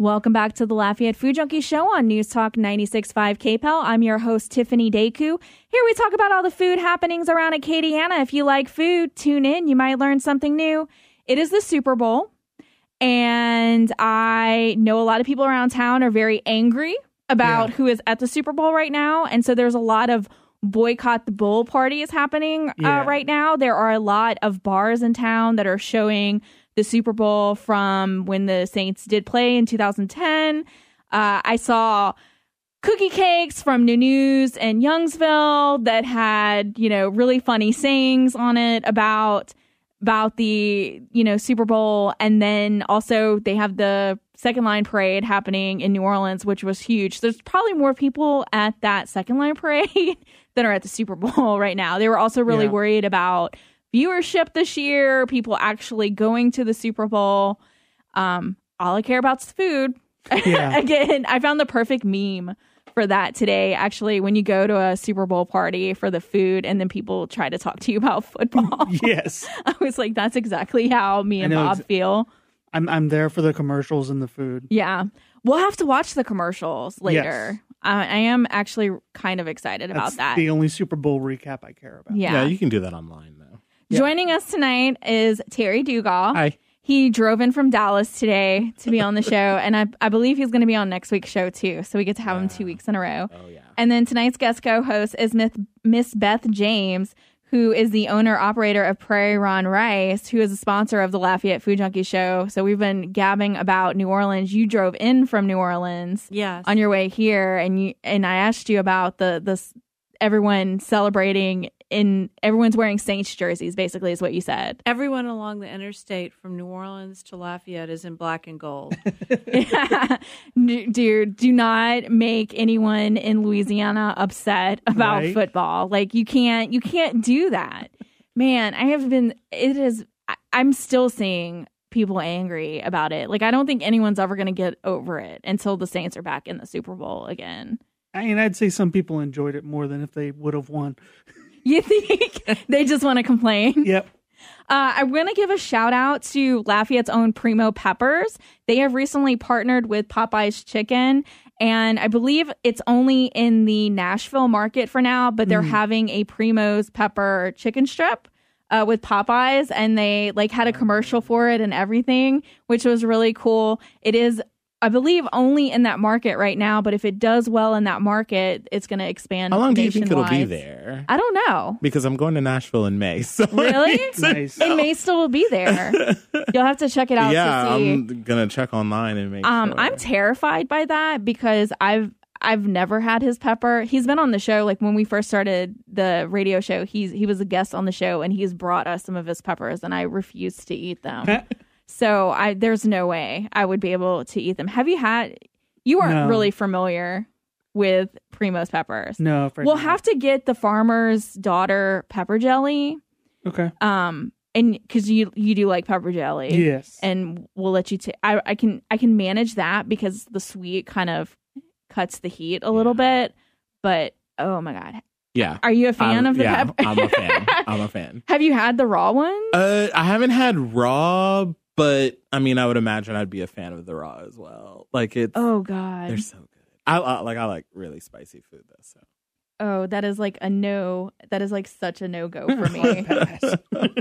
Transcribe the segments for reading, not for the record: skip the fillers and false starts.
Welcome back to the Lafayette Food Junkie Show on News Talk 96.5 KPEL. I'm your host, Tiffiany Here we talk about all the food happenings around Acadiana. If you like food, tune in. You might learn something new. It is the Super Bowl, and I know a lot of people around town are very angry about who is at the Super Bowl right now, and so there's a lot of boycott the bull parties happening right now. There are a lot of bars in town that are showing the Super Bowl from when the Saints did play in 2010. I saw cookie cakes from New News and Youngsville that had, really funny sayings on it about the, Super Bowl. And then also they have the second line parade happening in New Orleans, which was huge. There's probably more people at that second line parade than are at the Super Bowl right now. They were also really worried about viewership this year, people actually going to the Super Bowl. All I care about is food. Yeah. Again, I found the perfect meme for that today. Actually, when you go to a Super Bowl party for the food and then people try to talk to you about football. Yes. I was like, that's exactly how me and Bob feel. I'm there for the commercials and the food. Yeah. We'll have to watch the commercials later. Yes. I am actually kind of excited about that. The only Super Bowl recap I care about. Yeah, you can do that online, though. Joining us tonight is Terry Dugal. Hi. He drove in from Dallas today to be on the show, and I believe he's going to be on next week's show, too. So we get to have him 2 weeks in a row. Oh, yeah. And then tonight's guest co-host is Miss Beth James, who is the owner-operator of Prairie Ronde Rice, who is a sponsor of the Lafayette Food Junkie Show. So we've been gabbing about New Orleans. You drove in from New Orleans on your way here, and I asked you about the everyone celebrating everyone's wearing Saints jerseys, basically, is what you said. Everyone along the interstate from New Orleans to Lafayette is in black and gold. Dude, do not make anyone in Louisiana upset about football. Like, you can't do that. Man, I'm still seeing people angry about it. Like, I don't think anyone's ever going to get over it until the Saints are back in the Super Bowl again. I mean, I'd say some people enjoyed it more than if they would have won. You think they just want to complain? Yep. I'm going to give a shout out to Lafayette's own Primo Peppers. They have recently partnered with Popeye's Chicken, and I believe it's only in the Nashville market for now, but they're having a Primo's Pepper chicken strip with Popeyes, and they had a commercial for it and everything, which was really cool. It is, I believe, only in that market right now, but if it does well in that market, it's going to expand. How long do you think it'll nationwide. be there? I don't know. Because I'm going to Nashville in May. So really? Nice. It may still be there. You'll have to check it out. Yeah, to see. I'm going to check online and make sure. I'm terrified by that because I've never had his pepper. He's been on the show, like when we first started the radio show, he was a guest on the show, and he's brought us some of his peppers, and I refused to eat them. So there's no way I would be able to eat them. You weren't really familiar with Primo's peppers. No. We'll have to get the farmer's daughter pepper jelly. Okay. And because you do like pepper jelly. Yes. And we'll let you I can manage that because the sweet kind of cuts the heat a little bit. But oh my God. Yeah. Are you a fan of the pepper? I'm a fan. Have you had the raw one? I haven't had raw, but I mean, I would imagine I'd be a fan of the raw as well. Like it's. Oh God, they're so good. I like really spicy food though. So. Oh, that is like a no. That is like such a no go for me.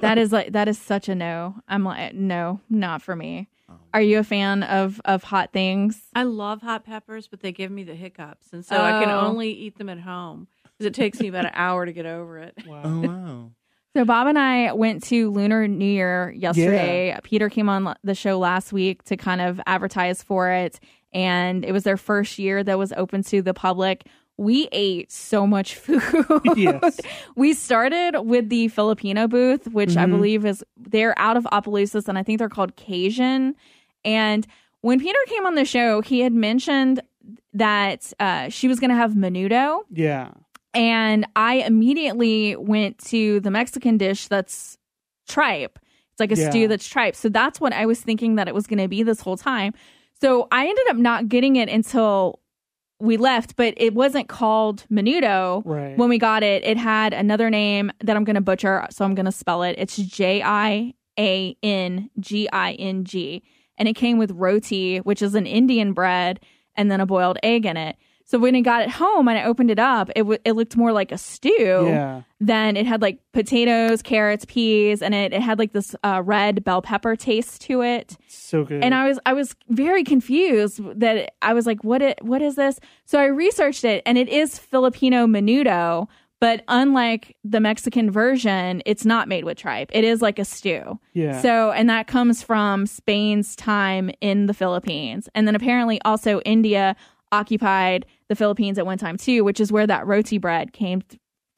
that is such a no. I'm like, no, not for me. Are you a fan of hot things? I love hot peppers, but they give me the hiccups, and so I can only eat them at home because it takes me about an hour to get over it. Wow. Oh wow. So Bob and I went to Lunar New Year yesterday. Yeah. Peter came on the show last week to kind of advertise for it, and it was their first year that was open to the public. We ate so much food. Yes. We started with the Filipino booth, which I believe they're out of Opelousas, and I think they're called Cajun. And when Peter came on the show, he had mentioned that she was going to have menudo. Yeah. And I immediately went to the Mexican dish that's tripe. It's like a stew that's tripe. So that's what I was thinking that it was going to be this whole time. So I ended up not getting it until we left, but it wasn't called menudo. Right. When we got it, it had another name that I'm going to butcher, so I'm going to spell it. It's Jiangang. and it came with roti, which is an Indian bread, and then a boiled egg in it. So when I got it home and I opened it up, it looked more like a stew. Then it had like potatoes, carrots, peas, and it had like this red bell pepper taste to it. So good. And I was very confused that I was like, what is this? So I researched it, and it is Filipino menudo, but unlike the Mexican version, it's not made with tripe. It is like a stew. Yeah. So, and that comes from Spain's time in the Philippines. And then apparently also India occupied the Philippines at one time too, which is where that roti bread came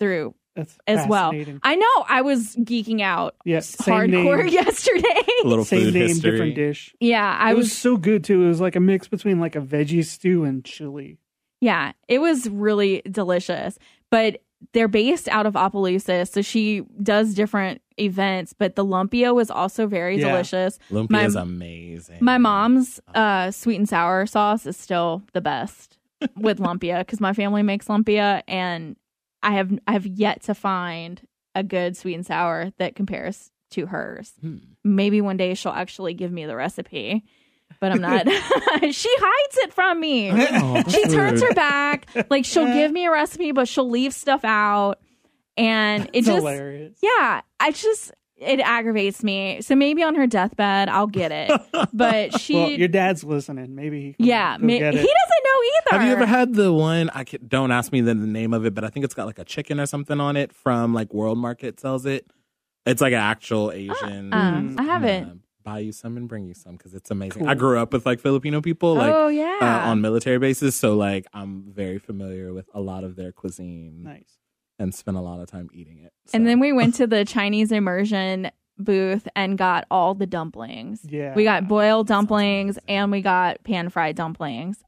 through. That's as well. I know. I was geeking out hardcore yesterday. A little same food name, history. different dish. Yeah, it was so good too. It was like a mix between like a veggie stew and chili. Yeah, it was really delicious. But they're based out of Opelousas, so she does different events. But the lumpia was also very delicious. Lumpia is amazing. My mom's sweet and sour sauce is still the best with lumpia because my family makes lumpia, and I have yet to find a good sweet and sour that compares to hers. Maybe one day she'll actually give me the recipe, but I'm not. She hides it from me. She turns her back. Like, she'll give me a recipe, but she'll leave stuff out, and it just hilarious. Yeah, it aggravates me. So maybe on her deathbed, I'll get it. But well, your dad's listening. Maybe he doesn't know either. Have you ever had the one? Don't ask me the name of it, but I think it's got like a chicken or something on it from like World Market sells it. It's like an actual Asian. I haven't. Buy you some and bring you some because it's amazing. Cool. I grew up with like Filipino people, like on military bases, so like I'm very familiar with a lot of their cuisine. Nice. And spent a lot of time eating it. So. And then we went to the Chinese immersion booth and got all the dumplings. Yeah. We got boiled dumplings and we got pan-fried dumplings.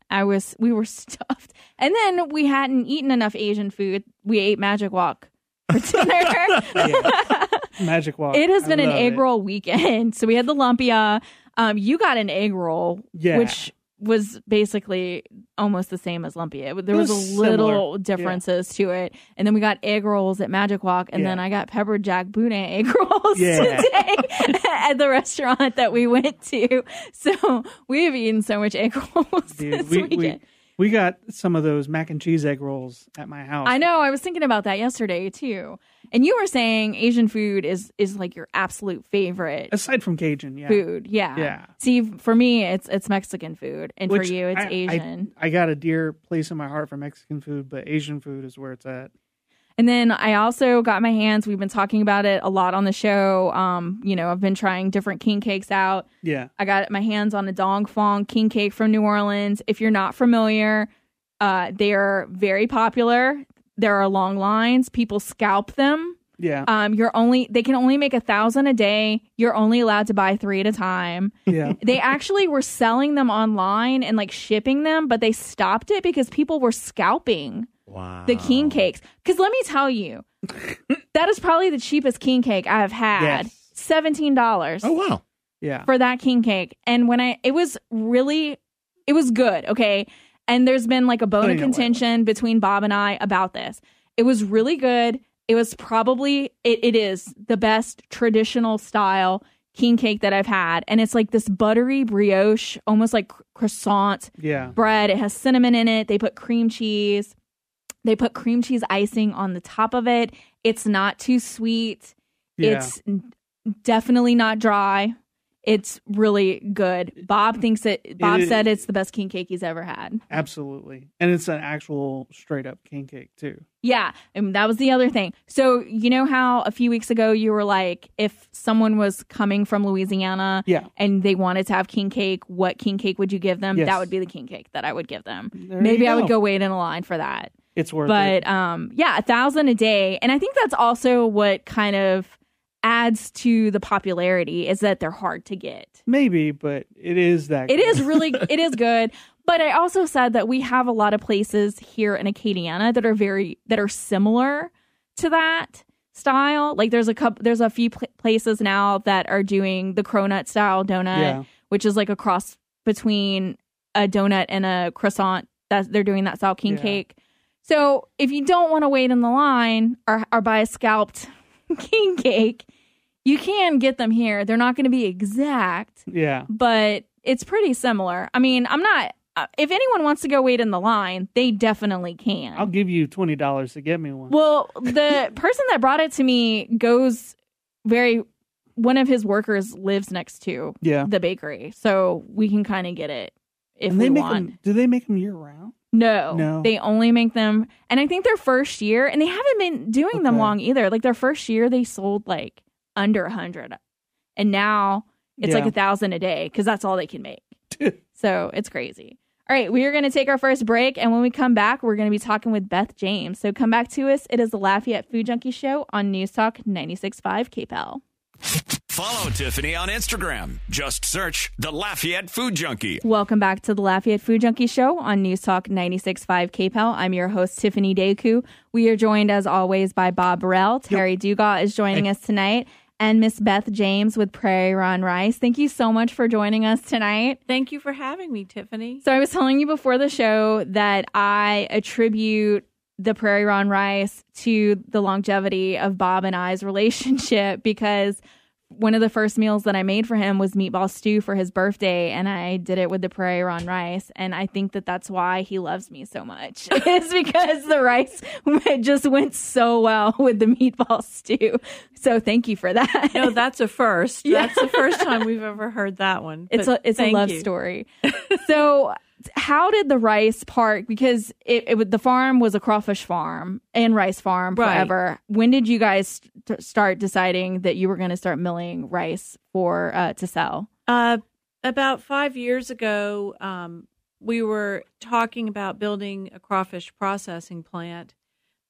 We were stuffed. And then we hadn't eaten enough Asian food. We ate Magic Wok for dinner. Magic Wok. It has been an egg roll weekend. So we had the lumpia. You got an egg roll, which was basically almost the same as lumpia. There was a little differences to it. And then we got egg rolls at Magic Walk, and then I got pepper jack boudin egg rolls today at the restaurant that we went to. So we have eaten so much egg rolls this weekend. We got some of those mac and cheese egg rolls at my house. I know. I was thinking about that yesterday too. And you were saying Asian food is like your absolute favorite. Aside from Cajun, food. Yeah. See, for me, it's Mexican food. And for you, it's Asian. I got a dear place in my heart for Mexican food, but Asian food is where it's at. And then I also got my hands, we've been talking about it a lot on the show. I've been trying different king cakes out. Yeah. I got my hands on a Dong Phong king cake from New Orleans. If you're not familiar, they are very popular. There are long lines. People scalp them. Yeah. They can only make 1,000 a day. You're only allowed to buy 3 at a time. Yeah. They actually were selling them online and like shipping them, but they stopped it because people were scalping the king cakes. Because let me tell you, that is probably the cheapest king cake I have had. Yes. $17. Oh, wow. Yeah. For that king cake. And it was good. Okay. And there's been like a bone of contention between Bob and I about this. It was really good. It was probably, it is the best traditional style king cake that I've had. And it's like this buttery brioche, almost like croissant bread. It has cinnamon in it. They put cream cheese. They put cream cheese icing on the top of it. It's not too sweet. Yeah. It's definitely not dry. It's really good. Bob said it's the best king cake he's ever had. Absolutely. And it's an actual straight up king cake too. Yeah. And that was the other thing. So you know how a few weeks ago you were like, if someone was coming from Louisiana and they wanted to have king cake, what king cake would you give them? Yes. That would be the king cake that I would give them. Maybe I would go wait in a line for that. It's worth it. But 1,000 a day. And I think that's also what kind of adds to the popularity is that they're hard to get. Maybe, but it is that good. It is good. But I also said that we have a lot of places here in Acadiana that are similar to that style. Like there's a few places now that are doing the cronut style donut, which is like a cross between a donut and a croissant. That they're doing that style king cake. So if you don't want to wait in the line or buy a scalped king cake, you can get them here. They're not going to be exact. Yeah. But it's pretty similar. I mean, I'm not. If anyone wants to go wait in the line, they definitely can. I'll give you $20 to get me one. Well, the person that brought it to me one of his workers lives next to the bakery, so we can kind of get it if we want. Do they make them year round? No, they only make them, and I think their first year, and they haven't been doing them long either. Like their first year, they sold like under 100, and now it's like 1,000 a day because that's all they can make. So it's crazy. All right, we are going to take our first break, and when we come back, we're going to be talking with Beth James. So come back to us. It is the Lafayette Food Junkie Show on News Talk 96.5 KPEL. Follow Tiffany on Instagram. Just search The Lafayette Food Junkie. Welcome back to the Lafayette Food Junkie Show on News Talk 96.5 KPEL. I'm your host, Tiffiany Daku. We are joined, as always, by Bob Burrell. Terry Dugas is joining us tonight. And Miss Beth James with Prairie Ronde Rice. Thank you so much for joining us tonight. Thank you for having me, Tiffany. So I was telling you before the show that I attribute the Prairie Ronde Rice to the longevity of Bob and I's relationship, because one of the first meals that I made for him was meatball stew for his birthday, and I did it with the Prairie Ronde Rice, and I think that that's why he loves me so much. It's because the rice just went so well with the meatball stew. So thank you for that. No, that's a first. Yeah. That's the first time we've ever heard that one. It's a love story. So how did the rice part, because the farm was a crawfish farm and rice farm forever. Right. When did you guys start deciding that you were going to start milling rice to sell? About 5 years ago, we were talking about building a crawfish processing plant,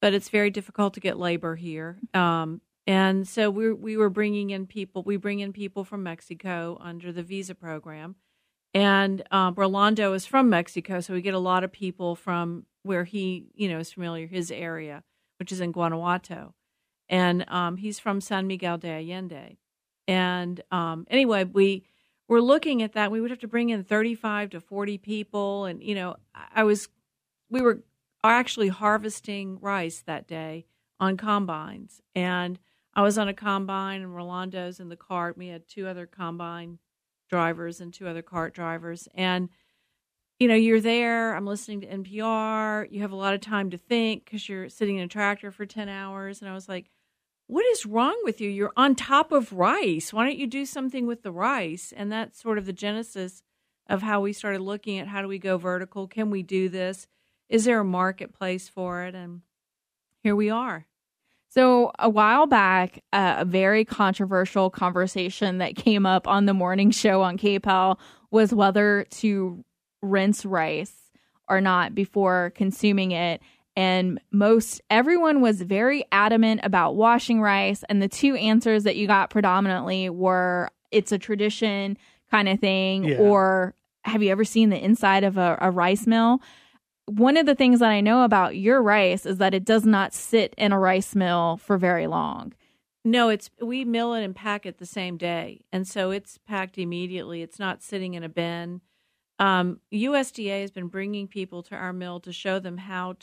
but it's very difficult to get labor here. And so we were bringing in people. We bring in people from Mexico under the visa program. And Rolando is from Mexico, so we get a lot of people from where he, is familiar, his area, which is in Guanajuato. And he's from San Miguel de Allende. And anyway, we were looking at that. We would have to bring in 35 to 40 people. And, we were actually harvesting rice that day on combines. And I was on a combine, and Rolando's in the cart. We had two other combine drivers and two other cart drivers, and you're there, I'm listening to NPR, you have a lot of time to think because you're sitting in a tractor for 10 hours, and I was like, what is wrong with you? You're on top of rice. Why don't you do something with the rice? And that's sort of the genesis of how we started looking at how do we go vertical, can we do this, is there a marketplace for it, and here we are. So a while back, a very controversial conversation that came up on the morning show on KPEL was whether to rinse rice or not before consuming it. And everyone was very adamant about washing rice. And the two answers that you got predominantly were it's a tradition kind of thing, or have you ever seen the inside of a rice mill? One of the things that I know about your rice is that it does not sit in a rice mill for very long. No, we mill it and pack it the same day. And so it's packed immediately. It's not sitting in a bin. USDA has been bringing people to our mill to show them how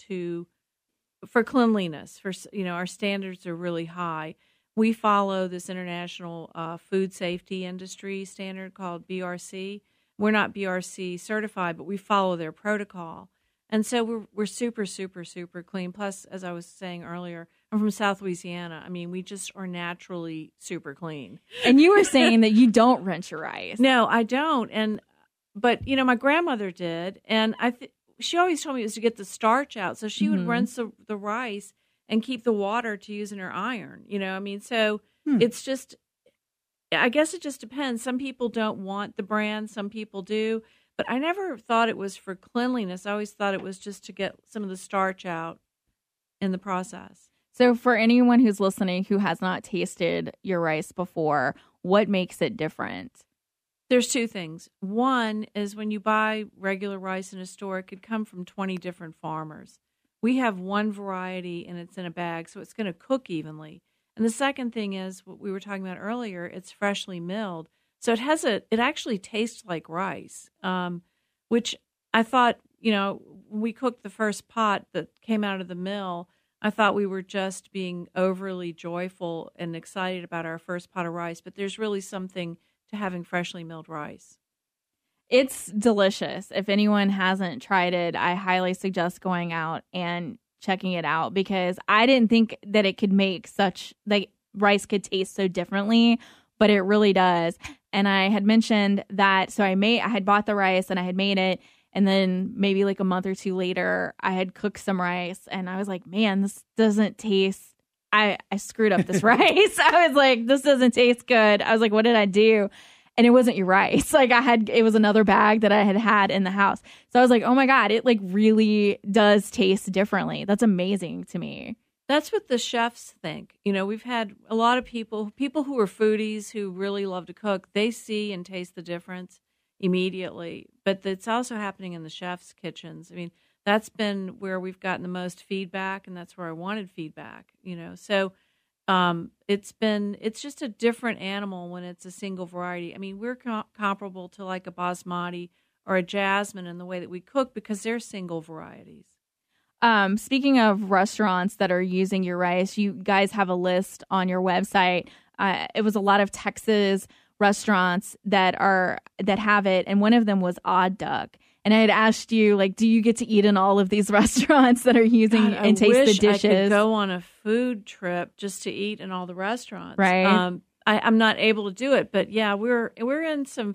for cleanliness, our standards are really high. We follow this international food safety industry standard called BRC. We're not BRC certified, but we follow their protocol. And so we're super, super, super clean. Plus, as I was saying earlier, I'm from South Louisiana. I mean, we just are naturally super clean. And you were saying that you don't rinse your rice. No, I don't. But my grandmother did, and she always told me it was to get the starch out. So she would rinse the rice and keep the water to use in her iron. So it's just, I guess it just depends. Some people don't want the brand, some people do. But I never thought it was for cleanliness. I always thought it was just to get some of the starch out in the process. So for anyone who's listening who has not tasted your rice before, what makes it different? There's two things. One is when you buy regular rice in a store, it could come from 20 different farmers. We have one variety, and it's in a bag, so it's going to cook evenly. And the second thing is what we were talking about earlier, it's freshly milled. So it actually tastes like rice, which I thought, when we cooked the first pot that came out of the mill, I thought we were just being overly joyful and excited about our first pot of rice. But there's really something to having freshly milled rice. It's delicious. If anyone hasn't tried it, I highly suggest going out and checking it out, because I didn't think that it could make such, like, rice could taste so differently, but it really does. And I had mentioned that, so I had bought the rice and I had made it, and then maybe like a month or two later, I had cooked some rice and I was like, man, this doesn't taste, I screwed up this rice. I was like, this doesn't taste good. I was like, what did I do? And it wasn't your rice. Like, it was another bag that I had in the house. So I was like, oh my God, it like really does taste differently. That's amazing to me. That's what the chefs think. You know, we've had a lot of people who are foodies who really love to cook. They see and taste the difference immediately. But it's also happening in the chefs' kitchens. I mean, that's been where we've gotten the most feedback, and that's where I wanted feedback, you know. So it's just a different animal when it's a single variety. I mean, we're comparable to like a basmati or a jasmine in the way that we cook, because they're single varieties. Speaking of restaurants that are using your rice, you guys have a list on your website. It was a lot of Texas restaurants that have it, and one of them was Odd Duck. And I had asked you, like, do you get to eat in all of these restaurants that are using and taste the dishes? I could go on a food trip just to eat in all the restaurants. Right. I'm not able to do it, but yeah, we're in some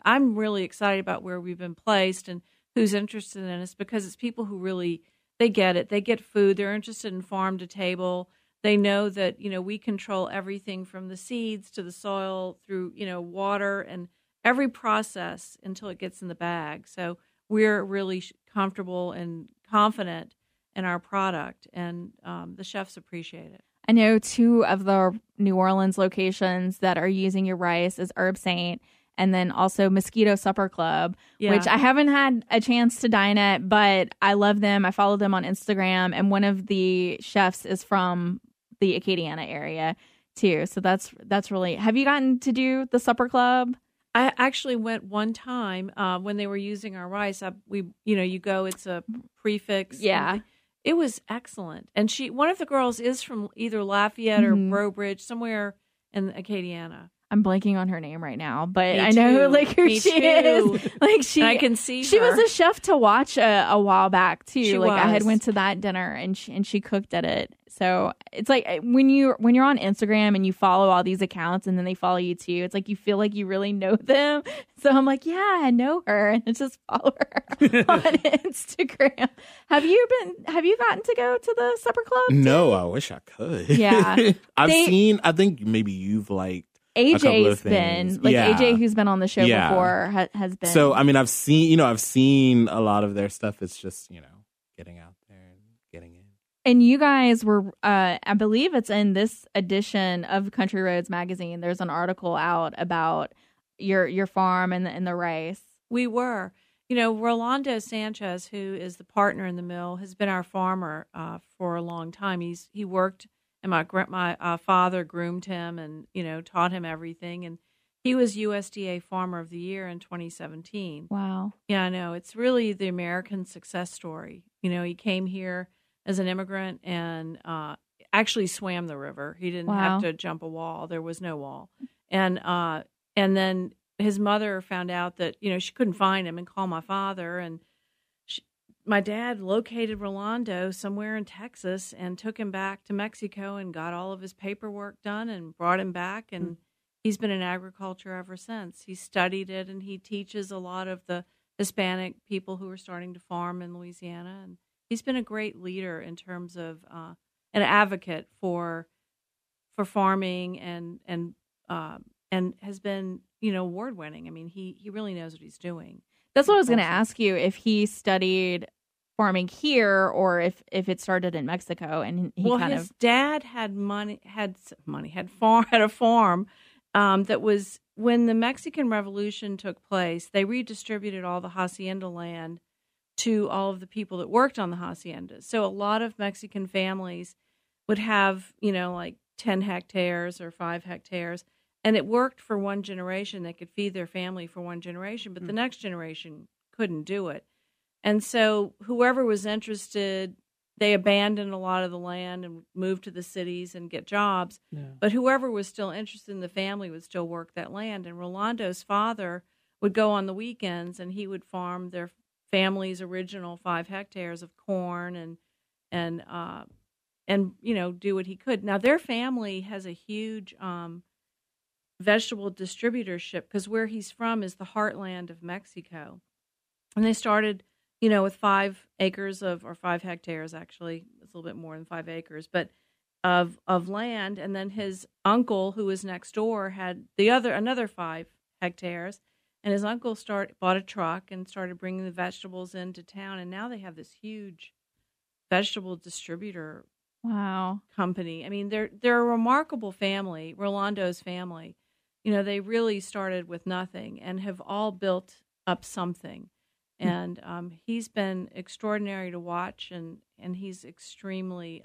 I'm really excited about where we've been placed and who's interested in us, because it's people who really, they get it. They get food. They're interested in farm to table. They know that, you know, we control everything from the seeds to the soil through, you know, water and every process until it gets in the bag. So we're really comfortable and confident in our product, and the chefs appreciate it. I know 2 of the New Orleans locations that are using your rice is Herb Saint, and then also Mosquito Supper Club, which I haven't had a chance to dine at, but I love them. I follow them on Instagram, and one of the chefs is from the Acadiana area too. So that's really. Have you gotten to do the Supper Club? I actually went one time when they were using our rice. You go, it's a prefix. Yeah. It was excellent. And one of the girls is from either Lafayette or Brobridge, somewhere in Acadiana. I'm blanking on her name right now, but Me I know too. like who Me she too. is. Like I can see she her. was a chef to watch a while back too. She I had was. went to that dinner and she cooked at it. So it's like when you're on Instagram and you follow all these accounts and then they follow you too, it's like you feel like you really know them. So I'm like, yeah, I know her, and just follow her on Instagram. Have you gotten to go to the Supper Club? No, I wish I could. Yeah. I think maybe you've liked AJ's been AJ, who's been on the show before, has been. So I mean, I've seen a lot of their stuff. It's just, you know, getting out there and getting in. And you guys were, I believe it's in this edition of Country Roads magazine. There's an article out about your farm and the rice. We were, you know, Rolando Sanchez, who is the partner in the mill, has been our farmer for a long time. He worked. And my father groomed him and, you know, taught him everything. And he was USDA Farmer of the Year in 2017. Wow. Yeah, I know. It's really the American success story. You know, he came here as an immigrant and actually swam the river. He didn't have to jump a wall. There was no wall. And then his mother found out that, you know, she couldn't find him and called my father. And my dad located Rolando somewhere in Texas and took him back to Mexico and got all of his paperwork done and brought him back. And he's been in agriculture ever since. He studied it, and he teaches a lot of the Hispanic people who are starting to farm in Louisiana. And he's been a great leader in terms of an advocate for farming and has been, you know, award winning. I mean, he really knows what he's doing. That's what I was going to ask you, if he studied farming here or if it started in Mexico. And his dad had a farm that was, when the Mexican Revolution took place, they redistributed all the hacienda land to all of the people that worked on the haciendas. So a lot of Mexican families would have, you know, like 10 hectares or 5 hectares. And it worked for one generation. They could feed their family for one generation, but the next generation couldn't do it. And so whoever was interested, they abandoned a lot of the land and moved to the cities and get jobs. Yeah. But whoever was still interested in the family would still work that land. And Rolando's father would go on the weekends, and he would farm their family's original 5 hectares of corn and do what he could. Now their family has a huge vegetable distributorship because where he's from is the heartland of Mexico, and they started with 5 acres or 5 hectares, actually it's a little bit more than 5 acres, but of land, and then his uncle who was next door had another 5 hectares. And his uncle bought a truck and started bringing the vegetables into town, and now they have this huge vegetable distributor company. I mean, they're a remarkable family, Rolando's family. They really started with nothing and have all built up something. And he's been extraordinary to watch, and he's extremely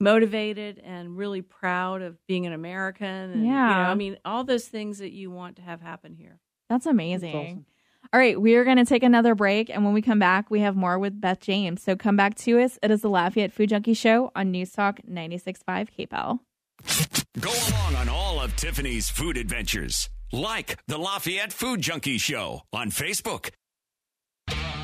motivated and really proud of being an American. And, all those things that you want to have happen here. That's amazing. That's awesome. All right, we are going to take another break, and when we come back, we have more with Beth James. So come back to us. It is the Lafayette Food Junkie Show on News Talk 96.5 KPEL. Go along on all of Tiffany's food adventures. Like the Lafayette Food Junkie Show on Facebook.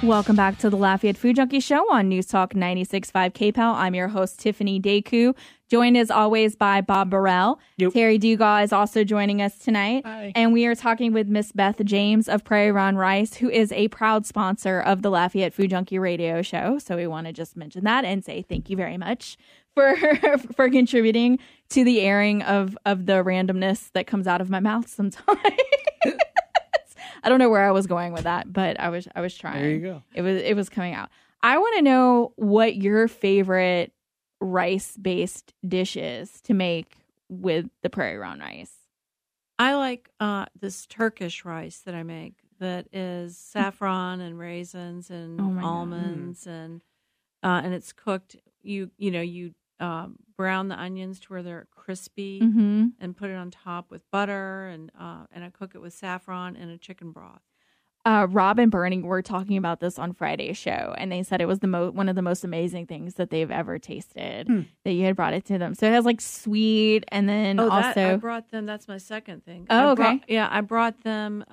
Welcome back to the Lafayette Food Junkie Show on News Talk 96.5 KPEL. I'm your host, Tiffiany Daku, joined as always by Bob Burrell. Yep. Terry Dugas is also joining us tonight. Hi. And we are talking with Miss Beth James of Prairie Ronde Rice, who is a proud sponsor of the Lafayette Food Junkie radio show. So we want to just mention that and say thank you very much for contributing to the airing of the randomness that comes out of my mouth sometimes. I don't know where I was going with that, but I was trying. There you go. It was coming out. I want to know what your favorite rice-based dish is to make with the Prairie Ronde rice. I like this Turkish rice that I make that is saffron and raisins and almonds and it's cooked. You brown the onions to where they're crispy and put it on top with butter and I cook it with saffron and a chicken broth. Rob and Bernie were talking about this on Friday's show, and they said it was one of the most amazing things that they've ever tasted. That you had brought it to them. So it has like sweet, and then I brought them. That's my second thing. Okay. I brought them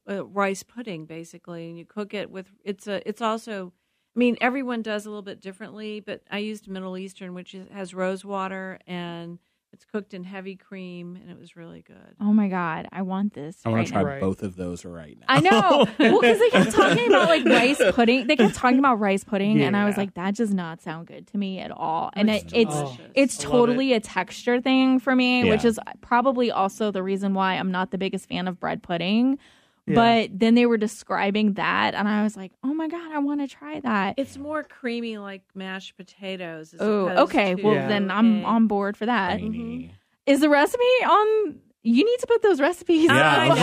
rice pudding basically, and you cook it with. It's also. I mean, everyone does a little bit differently, but I used Middle Eastern, which has rose water, and it's cooked in heavy cream, and it was really good. Oh, my God. I want this. I want to try Right. both of those right now. I know. Well, because they kept talking about, like, rice pudding. They kept talking about rice pudding, and I was like, that does not sound good to me at all. And it's I love totally a texture thing for me, Yeah. which is probably also the reason why I'm not the biggest fan of bread pudding. Yeah. But then they were describing that, and I was like, oh, my God, I want to try that. It's more creamy, like mashed potatoes. Oh, okay. Well, then I'm on board for that. Rainy. Is the recipe on? You need to put those recipes. Yeah.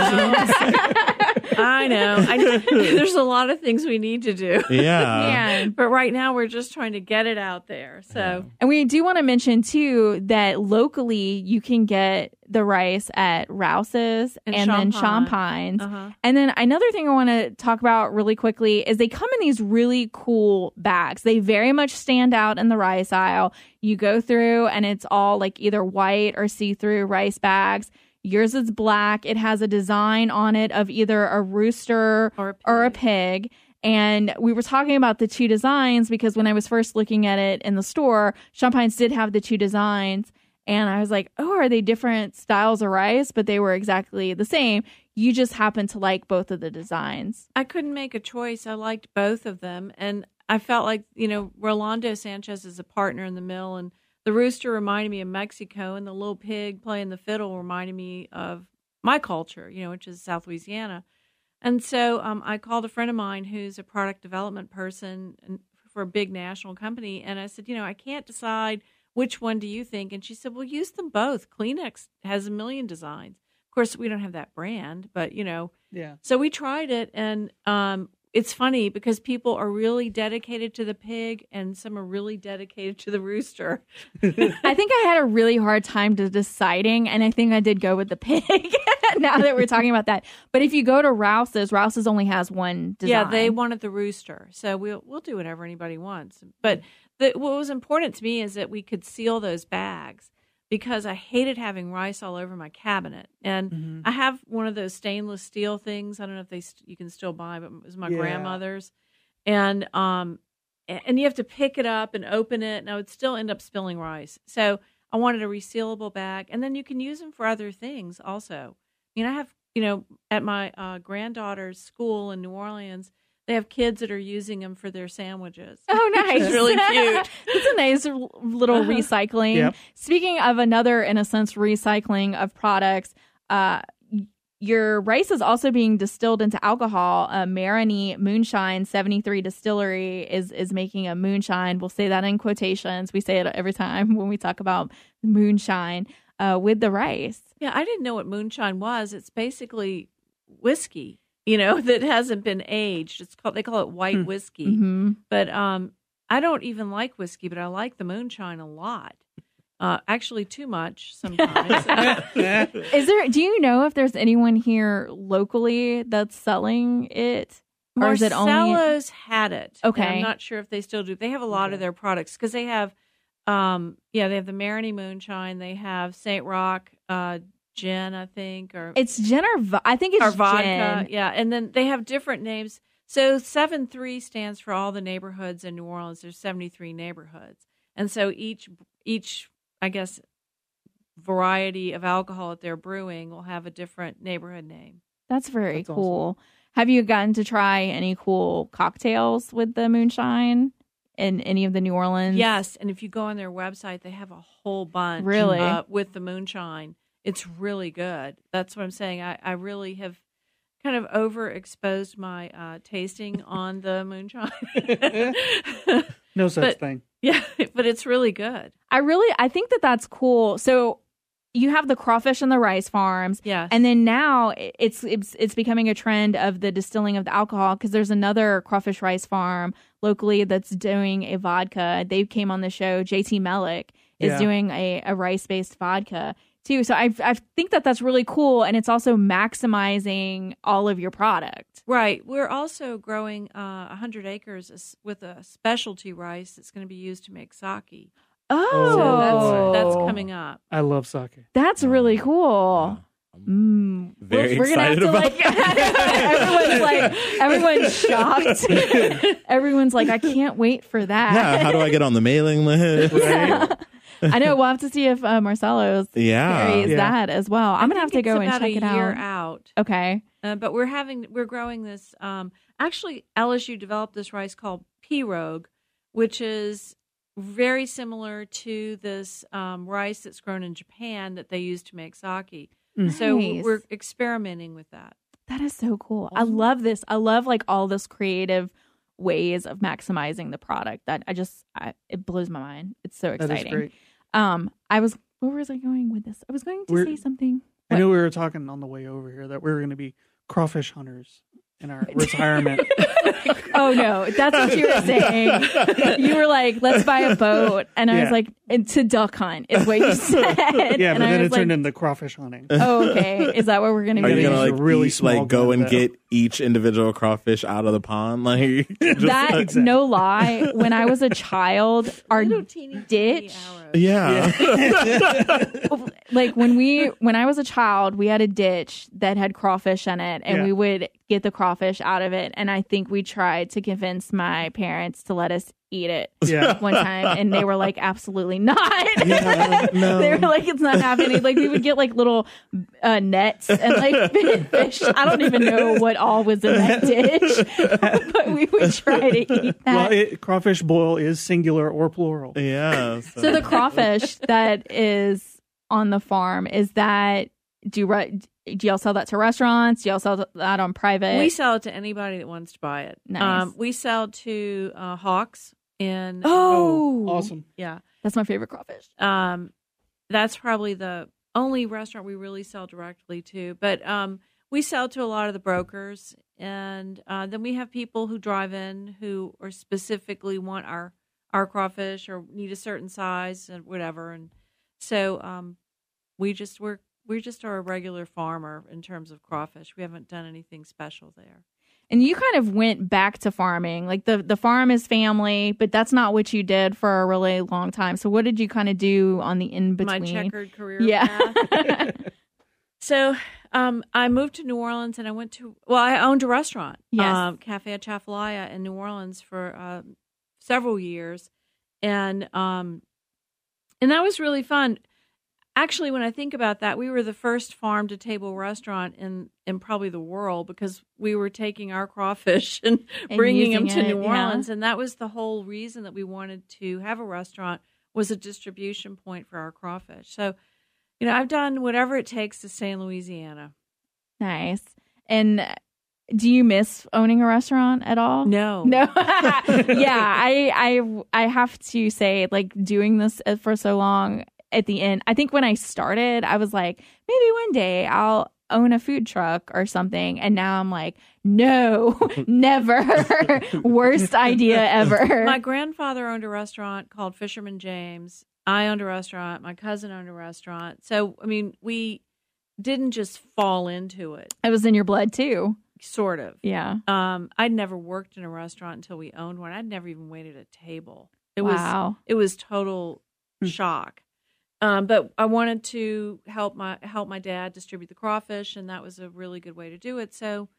I know. There's a lot of things we need to do. Yeah. But right now we're just trying to get it out there. So And we do want to mention, too, that locally you can get the rice at Rouse's and then Champagne's. And then another thing I want to talk about really quickly is they come in these really cool bags. They very much stand out in the rice aisle. You go through and it's all like either white or see-through rice bags. Yours is black. It has a design on it of either a rooster or a pig. And we were talking about the two designs because when I was first looking at it in the store, Champagne's did have the two designs. And I was like, oh, are they different styles of rice? But they were exactly the same. You just happen to like both of the designs. I couldn't make a choice. I liked both of them. And I felt like, Rolando Sanchez is a partner in the mill, and the rooster reminded me of Mexico, and the little pig playing the fiddle reminded me of my culture, which is South Louisiana. And so I called a friend of mine who's a product development person for a big national company, and I said, I can't decide which one do you think? And she said, well, use them both. Kleenex has a million designs. Of course, we don't have that brand, but, Yeah. So we tried it, and it's funny because people are really dedicated to the pig and some are really dedicated to the rooster. I think I had a really hard time deciding, and I think I did go with the pig now that we're talking about that. But if you go to Rouse's only has one design. Yeah, they wanted the rooster. So we'll do whatever anybody wants. But what was important to me is that we could seal those bags because I hated having rice all over my cabinet. And I have one of those stainless steel things. I don't know if you can still buy, but it was my grandmother's. And you have to pick it up and open it, and I would still end up spilling rice. So I wanted a resealable bag, and then you can use them for other things also. I mean, I have, at my granddaughter's school in New Orleans, they have kids that are using them for their sandwiches. Oh, nice. It's really cute. It's a nice little recycling. Yep. Speaking of another, in a sense, recycling of products, your rice is also being distilled into alcohol. Marigny Moonshine 73 Distillery is making a moonshine. We'll say that in quotations. We say it every time when we talk about moonshine with the rice. Yeah, I didn't know what moonshine was. It's basically whiskey, that hasn't been aged. They call it white whiskey. Mm-hmm. But I don't even like whiskey, but I like the moonshine a lot. Actually, too much sometimes. Do you know if there's anyone here locally that's selling it? Or is it only Marcello's had it. Okay. I'm not sure if they still do. They have a lot of their products because they have, they have the Marigny Moonshine. They have St. Rock gin, I think, or it's gin I think it's vodka. gin. Yeah, and then they have different names. So 73 stands for all the neighborhoods in New Orleans. There's 73 neighborhoods, and so each I guess variety of alcohol that they're brewing will have a different neighborhood name. That's very That's cool. Awesome. Have you gotten to try any cool cocktails with the moonshine in any of the New Orleans? Yes, and if you go on their website, they have a whole bunch really with the moonshine. It's really good. That's what I'm saying. I really have kind of overexposed my tasting on the moonshine. No such thing. Yeah, but it's really good. I think that's cool. So you have the crawfish and the rice farms. Yes. And then now it's becoming a trend of the distilling of the alcohol because there's another crawfish rice farm locally that's doing a vodka. They came on the show. JT Mellick is doing a rice-based vodka too. So I think that's really cool, and it's also maximizing all of your product. Right. We're also growing 100 acres with a specialty rice that's going to be used to make sake. Oh, so that's coming up. I love sake. That's really cool. Very we're excited gonna about it. Everyone's shocked. Everyone's like, I can't wait for that. Yeah, how do I get on the mailing list? Right? I know. We'll have to see if Marcello's carries that as well. I'm gonna have to go and check it out. About a year out. Okay. But we're growing this. Actually, LSU developed this rice called pirogue, which is very similar to this rice that's grown in Japan that they use to make sake. Nice. So we're experimenting with that. That is so cool. Awesome. I love this. I love all this creative ways of maximizing the product. That it blows my mind. It's so exciting. That is great. Where was I going with this? I was going to say something. I knew we were talking on the way over here that we were going to be crawfish hunters in our retirement. Oh no, that's what you were saying. You were like, "Let's buy a boat," and I was like, "To duck hunt," is what you said. Yeah, and but then it like, turned into crawfish hunting. Oh, okay. Is that what we're gonna Are be? you gonna really small go and gun, get each individual crawfish out of the pond? Like that? Exactly. No lie. When I was a child, our ditch. Yeah. Like when I was a child, we had a ditch that had crawfish in it, and we would get the crawfish out of it. And I think we tried to convince my parents to let us eat it one time, and they were like, absolutely not. No. They were like, it's not happening. Like we would get like little nets and like fish. I don't even know what all was in that dish, but we would try to eat that. Well, crawfish boil is singular or plural. Yeah. So the crawfish that is on the farm, is that do y'all sell that to restaurants? Do y'all sell that on private? We sell it to anybody that wants to buy it. Nice. We sell to Hawks in. Oh, awesome! Yeah, that's my favorite crawfish. That's probably the only restaurant we really sell directly to. But we sell to a lot of the brokers, and then we have people who drive in who or specifically want our crawfish or need a certain size and whatever. And so we just are a regular farmer in terms of crawfish. We haven't done anything special there. And you kind of went back to farming. Like the farm is family, but that's not what you did for a really long time. So what did you kind of do on the in-between? My checkered career Yeah. path. So I moved to New Orleans and I owned a restaurant, Yes. Cafe Atchafalaya in New Orleans for several years. And that was really fun. Actually, when I think about that, we were the first farm-to-table restaurant in probably the world because we were taking our crawfish and bringing them to New Orleans. And that was the whole reason that we wanted to have a restaurant, was a distribution point for our crawfish. So, I've done whatever it takes to stay in Louisiana. Nice. And do you miss owning a restaurant at all? No. Yeah, I have to say, like, doing this for so long, at the end, I think when I started, I was like, maybe one day I'll own a food truck or something. And now I'm like, no, never. Worst idea ever. My grandfather owned a restaurant called Fisherman James. I owned a restaurant. My cousin owned a restaurant. So, we didn't just fall into it. It was in your blood too. Sort of. Yeah. I'd never worked in a restaurant until we owned one. I'd never even waited at a table. It was total shock. But I wanted to help my dad distribute the crawfish, and that was a really good way to do it. So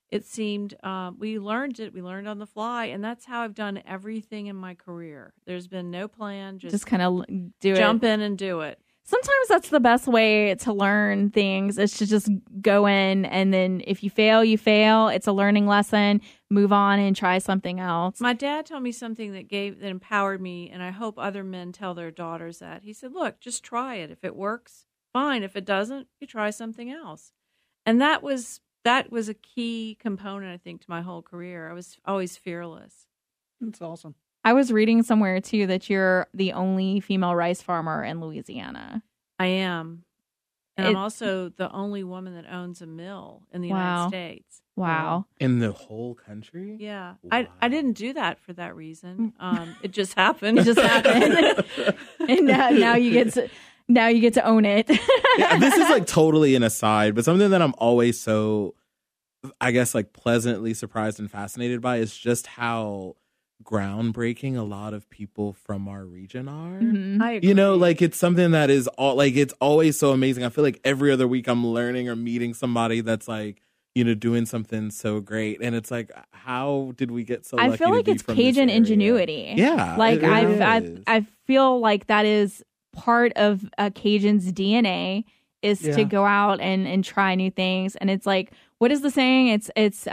it seemed we learned it. We learned on the fly, and that's how I've done everything in my career. There's been no plan, just kind of jump in and do it. Sometimes that's the best way to learn things, is to just go in, and then if you fail, you fail. It's a learning lesson. Move on and try something else. My dad told me something that empowered me, and I hope other men tell their daughters that. He said, look, just try it. If it works, fine. If it doesn't, you try something else. And that was a key component, I think, to my whole career. I was always fearless. That's awesome. I was reading somewhere, too, that you're the only female rice farmer in Louisiana. I am. And I'm also the only woman that owns a mill in the United States. Wow. In the whole country? Yeah. Wow. I didn't do that for that reason. It just happened. And now you get to own it. Yeah, this is like totally an aside, but something that I'm always so, I guess, like pleasantly surprised and fascinated by is just how groundbreaking a lot of people from our region are. Mm-hmm. I agree. Like it's something that is it's always so amazing. I feel like every other week I'm learning or meeting somebody that's like, doing something so great. And it's like, how did we get so lucky? I feel like it's Cajun ingenuity. Yeah. Like I feel like that is part of a Cajun's DNA, is to go out and try new things. And it's like, what is the saying? It's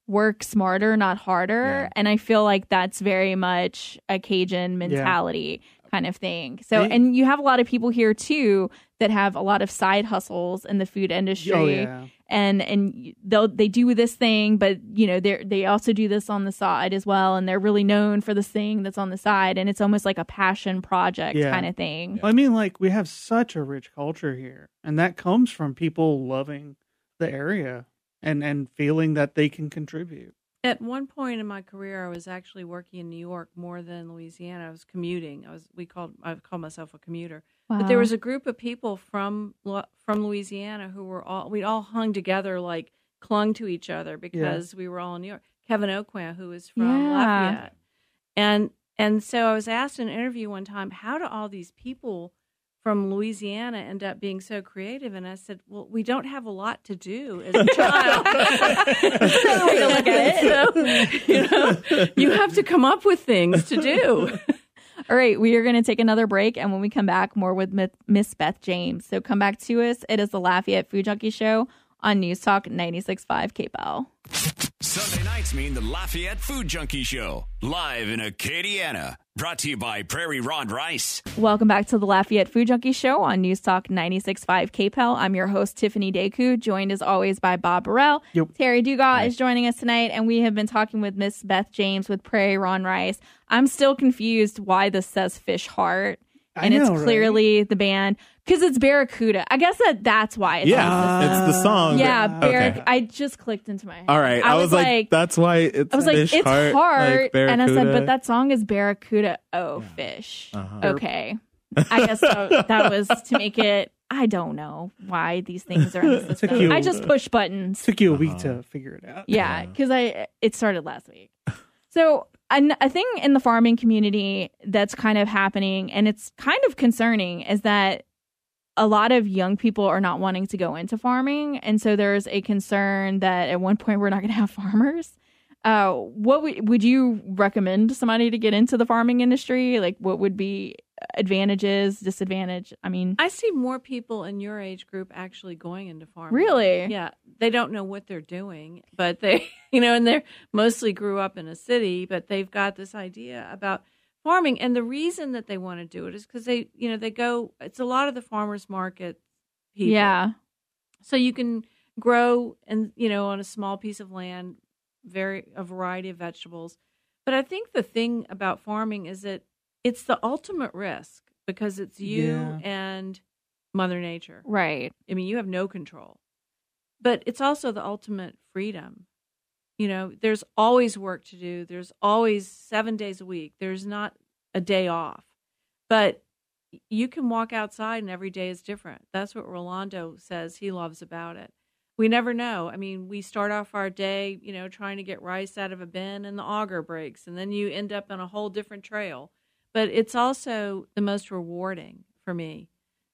work smarter, not harder. Yeah. And I feel like that's very much a Cajun mentality kind of thing. So, and you have a lot of people here too that have a lot of side hustles in the food industry. Oh, yeah. And they do this thing, but they also do this on the side as well, and they're really known for this thing that's on the side, and it's almost like a passion project kind of thing. I mean, like, we have such a rich culture here, and that comes from people loving the area and feeling that they can contribute. At one point in my career, I was actually working in New York more than Louisiana. I was commuting. I called myself a commuter. Wow. But there was a group of people from Louisiana who we all hung together, like clung to each other because we were all in New York. Kevin Oquin, who is from Lafayette, and so I was asked in an interview one time, how do all these people from Louisiana end up being so creative? And I said, well, we don't have a lot to do as a child. That's another way to look at it. So, you have to come up with things to do. All right, we are going to take another break, and when we come back, more with Miss Beth James. So come back to us. It is the Lafayette Food Junkie Show on News Talk 96.5 KPEL. Sunday nights mean the Lafayette Food Junkie Show, live in Acadiana. Brought to you by Prairie Ronde Rice. Welcome back to the Lafayette Food Junkie Show on News Talk 96.5 KPEL. I'm your host, Tiffiany Deku, joined as always by Bob Burrell. Yep. Terry Dugas is joining us tonight, and we have been talking with Miss Beth James with Prairie Ronde Rice. I'm still confused why this says Fish Heart. And it's clearly the band, because it's Barracuda. I guess that's why. It's it's the song. Yeah, Okay. I just clicked into my head. All right. I was like, that's why it's I was like, Fish it's Heart. Like and I said, Barracuda. but that song is Barracuda. Oh, fish. Okay. I guess that was to make it. I don't know why these things are in the system. you- I just push buttons. Took you a week to figure it out. Yeah, because it started last week. So a thing in the farming community that's kind of happening, and it's kind of concerning, is that a lot of young people are not wanting to go into farming. And so there's a concern that at one point we're not going to have farmers. What would you recommend somebody to get into the farming industry? Like, what would be advantages, disadvantage? I mean, I see more people in your age group actually going into farming. Really? Yeah. They don't know what they're doing, but they, and they're mostly grew up in a city, but they've got this idea about farming. And the reason that they want to do it is because they go, it's a lot of the farmers market people. yeah, So you can grow and, on a small piece of land, a variety of vegetables. But I think the thing about farming is that it's the ultimate risk because it's you and Mother Nature. right. I mean, you have no control. But it's also the ultimate freedom. There's always work to do. There's always 7 days a week. There's not a day off. But you can walk outside and every day is different. That's what Rolando says he loves about it. We never know. I mean, we start off our day, trying to get rice out of a bin and the auger breaks, and then you end up on a whole different trail. But it's also the most rewarding for me.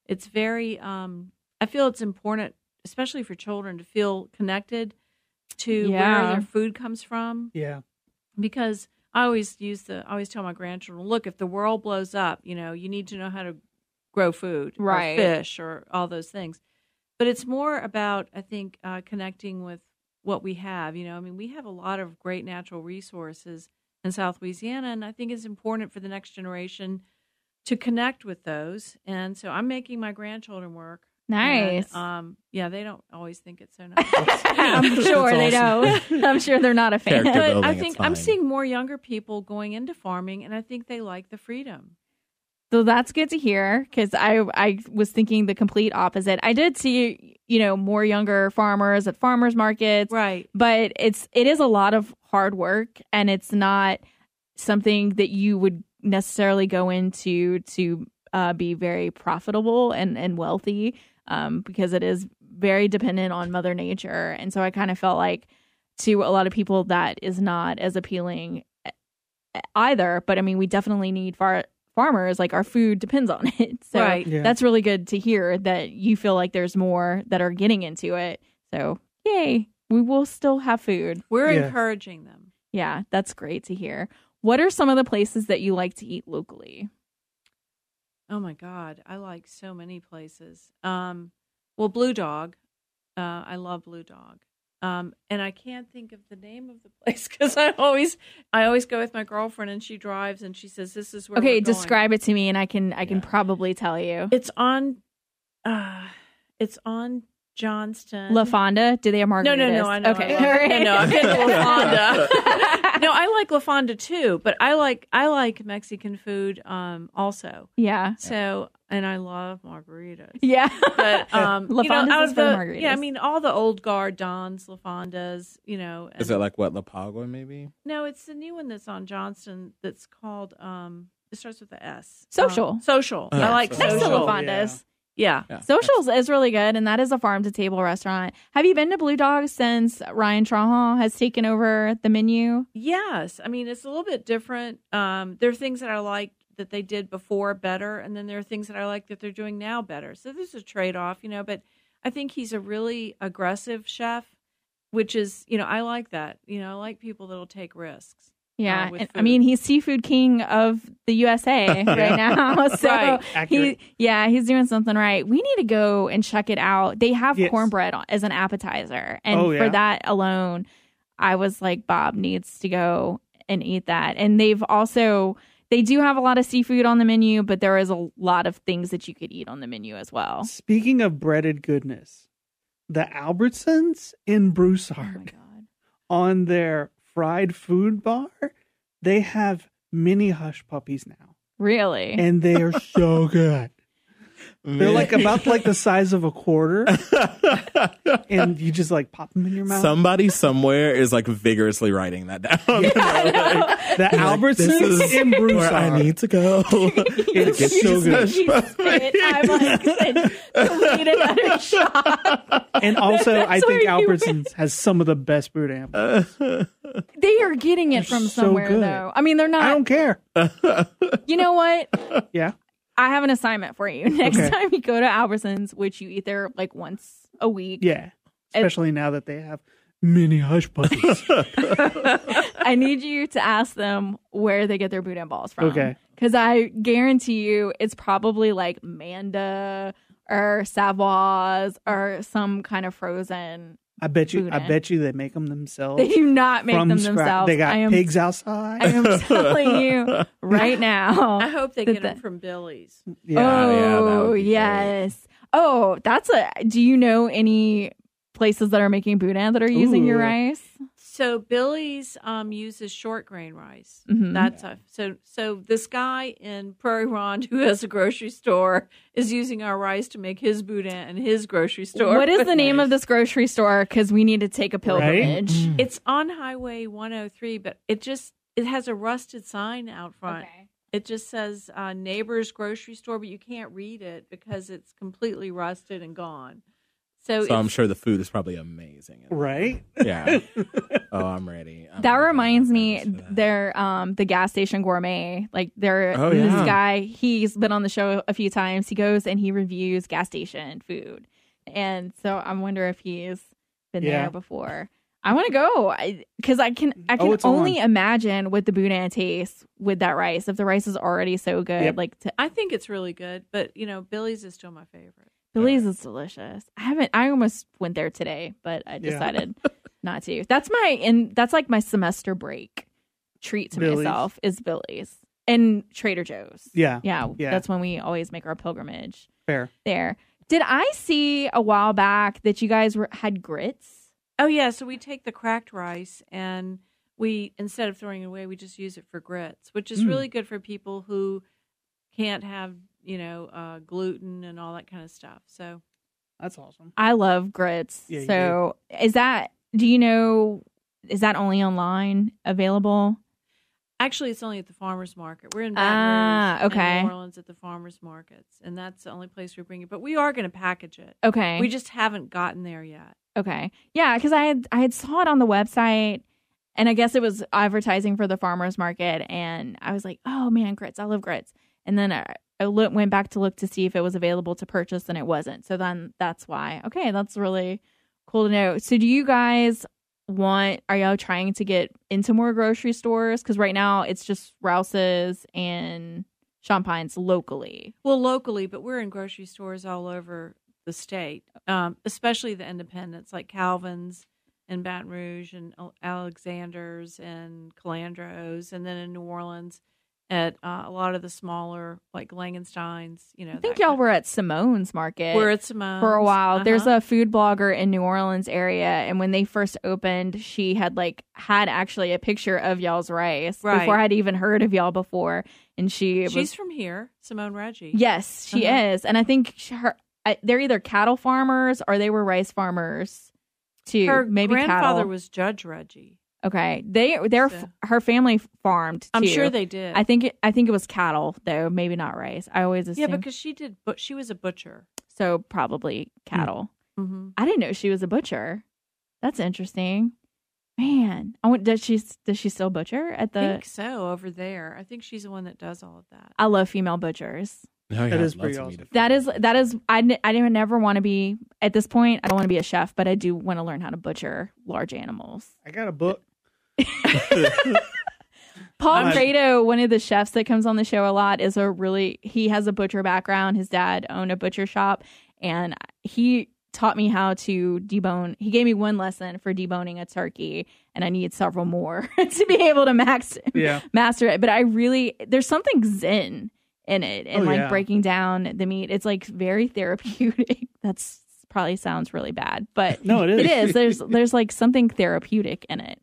It's very, I feel it's important, especially for children, to feel connected to where their food comes from. Yeah. Because I always tell my grandchildren, look, if the world blows up, you need to know how to grow food, Right. or fish, or all those things. But it's more about, I think, connecting with what we have. We have a lot of great natural resources in South Louisiana, and I think it's important for the next generation to connect with those. And so I'm making my grandchildren work. Nice. And, they don't always think it's so nice. I'm sure they don't. I'm sure they're not a fan. Character But building, I it's think I'm fine. seeing more younger people going into farming, and I think they like the freedom. So that's good to hear, because I was thinking the complete opposite. I did see, more younger farmers at farmers markets. Right. But it is a lot of hard work, and it's not something that you would necessarily go into to be very profitable and wealthy, because it is very dependent on Mother Nature. And so I kind of felt like to a lot of people that is not as appealing either. But I mean, we definitely need farmers. Like, our food depends on it. So Right. Yeah. that's really good to hear that you feel like there's more that are getting into it. So yay, we will still have food. We're Yeah. encouraging them. Yeah, that's great to hear. What are some of the places that you like to eat locally? Oh my God, I like so many places. Well, Blue Dog, I love Blue Dog, and I can't think of the name of the place because I always go with my girlfriend and she drives and she says this is where. Okay, we're going. describe it to me, and I can probably tell you. It's on Johnston. La Fonda. Do they have margaritas? No. I know. Okay, I love- all right. No, I'm getting La Fonda. No, I like La Fonda too, but I like Mexican food also. Yeah, So, and I love margaritas. yeah. But La you know, Fonda's out is of for the the margaritas. yeah, I mean all the old guard Dons, La Fondas, and, Is it like what, La Pagua maybe? no, it's the new one that's on Johnston that's called it starts with the S. Social. Social. Yeah, I like Social. Next to Social. La Fonda's. Yeah. Yeah. Socials is really good, and that is a farm-to-table restaurant. Have you been to Blue Dog since Ryan Trahan has taken over the menu? Yes. I mean, it's a little bit different. There are things that I like that they did before better, and then there are things that I like that they're doing now better. So there's a trade-off, but I think he's a really aggressive chef, which is, I like that. I like people that'll take risks. Yeah, with and, I food. mean, he's seafood king of the USA right now. So Right. Accurate. he's doing something right. We need to go and check it out. They have Yes. cornbread as an appetizer. And Oh, yeah. for that alone, I was like, Bob needs to go and eat that. And they do have a lot of seafood on the menu, but there is a lot of things that you could eat on the menu as well. Speaking of breaded goodness, the Albertsons in Oh my Broussard God. on their fried food bar, they have mini hush puppies now, Really? and they are so good. They're like about like the size of a quarter, and you just like pop them in your mouth. Somebody somewhere is like vigorously writing that down. The Albertsons in Broussard. Where I need to go. It's so good. I'm like, complete another shot. And also, I think where you Albertsons has some of the best boudin. They are getting it from so somewhere, good. though. I mean, they're not. I don't care. You know what? Yeah. I have an assignment for you. Next Okay. time you go to Albertsons, which you eat there like once a week. Yeah. Especially now that they have mini hush puppies. I need you to ask them where they get their boudin balls from. Okay. Because I guarantee you it's probably like Manda or Savoy's or some kind of frozen. I bet you boudin. they make them themselves. They do not make from them scratch. themselves. They got I am, pigs outside. I am telling you right now. I hope they get them that- from Billy's. Yeah. that Oh, would be yes. Oh, do you know any places that are making boudin that are using your Ooh. rice? So Billy's uses short grain rice. Mhm. That's so this guy in Prairie Ronde who has a grocery store is using our rice to make his boudin in his grocery store. What is the name of this grocery store? Because we need to take a pilgrimage. It's on Highway 103, but it has a rusted sign out front. Okay. It just says Neighbor's Grocery Store, but you can't read it because it's completely rusted and gone. So I'm sure the food is probably amazing. Right? Yeah. Oh, I'm ready. That reminds me, they're the gas station gourmet. Like this guy, he's been on the show a few times. He goes and he reviews gas station food, and so I wonder if he's been there before. I want to go because I can only imagine what the boudin tastes with that rice. If the rice is already so good, I think it's really good, but Billy's is still my favorite. Billy's is delicious. I almost went there today, but I decided not to. That's like my semester break treat to myself is Billy's and Trader Joe's. Yeah. That's when we always make our pilgrimage. Fair. There. Did I see a while back that you guys had grits? Oh yeah, so we take the cracked rice and we, instead of throwing it away, we just use it for grits, which is really good for people who can't have gluten and all that kind of stuff. So that's awesome. I love grits. Yeah, so is that only online available? Actually, it's only at the farmers market. We're in Baton Rouge, okay. in New Orleans at the farmers markets, and that's the only place we bring it. But we are going to package it. Okay. We just haven't gotten there yet. Okay. Yeah, because I had saw it on the website, and I guess it was advertising for the farmers market, and I was like, oh man, grits! I love grits. And then I went back to look to see if it was available to purchase, and it wasn't. So then that's why. Okay, that's really cool to know. So do you guys are y'all trying to get into more grocery stores? Because right now it's just Rouse's and Champagne's locally. Well, locally, but we're in grocery stores all over the state, especially the independents like Calvin's and Baton Rouge and Alexander's and Calandro's, and then in New Orleans at a lot of the smaller like Langenstein's. I think y'all were at Simone's Market. We're at Simone's for a while. There's a food blogger in New Orleans area, and when they first opened, she had actually a picture of y'all's rice before I'd even heard of y'all before, and she's from here, Simone Reggie. Yes, she is, and I think they're either cattle farmers or they were rice farmers too. Her maybe grandfather cattle. was Judge Reggie. Okay, her family farmed too. I'm sure they did. I think it was cattle though, maybe not rice. I always assume. Yeah, because she was a butcher, so probably cattle. Mm-hmm. I didn't know she was a butcher. That's interesting, man. Does she still butcher at the? I think so over there. I think she's the one that does all of that. I love female butchers. Oh, yeah, that is pretty awesome. That is. I never want to be at this point. I don't want to be a chef, but I do want to learn how to butcher large animals. I got a book. Paul Credo, one of the chefs that comes on the show a lot, he has a butcher background. His dad owned a butcher shop, and he taught me how to debone. He gave me one lesson for deboning a turkey, and I need several more to be able to master it. But there's something zen in it, and breaking down the meat. It's like very therapeutic. That's probably sounds really bad, but no, it is. It is. There's like something therapeutic in it.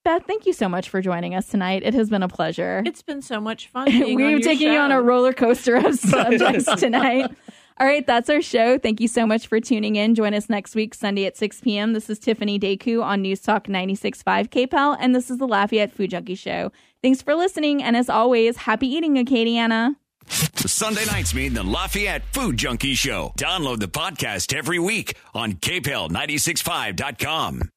Beth, thank you so much for joining us tonight. It has been a pleasure. It's been so much fun. Being We've on your taken you show. on a roller coaster of subjects tonight. All right, that's our show. Thank you so much for tuning in. Join us next week, Sunday at 6 p.m. This is Tiffiany Daku on News Talk 96.5 KPEL, and this is the Lafayette Food Junkie Show. Thanks for listening, and as always, happy eating, Acadiana. Sunday nights mean the Lafayette Food Junkie Show. Download the podcast every week on KPEL965.com.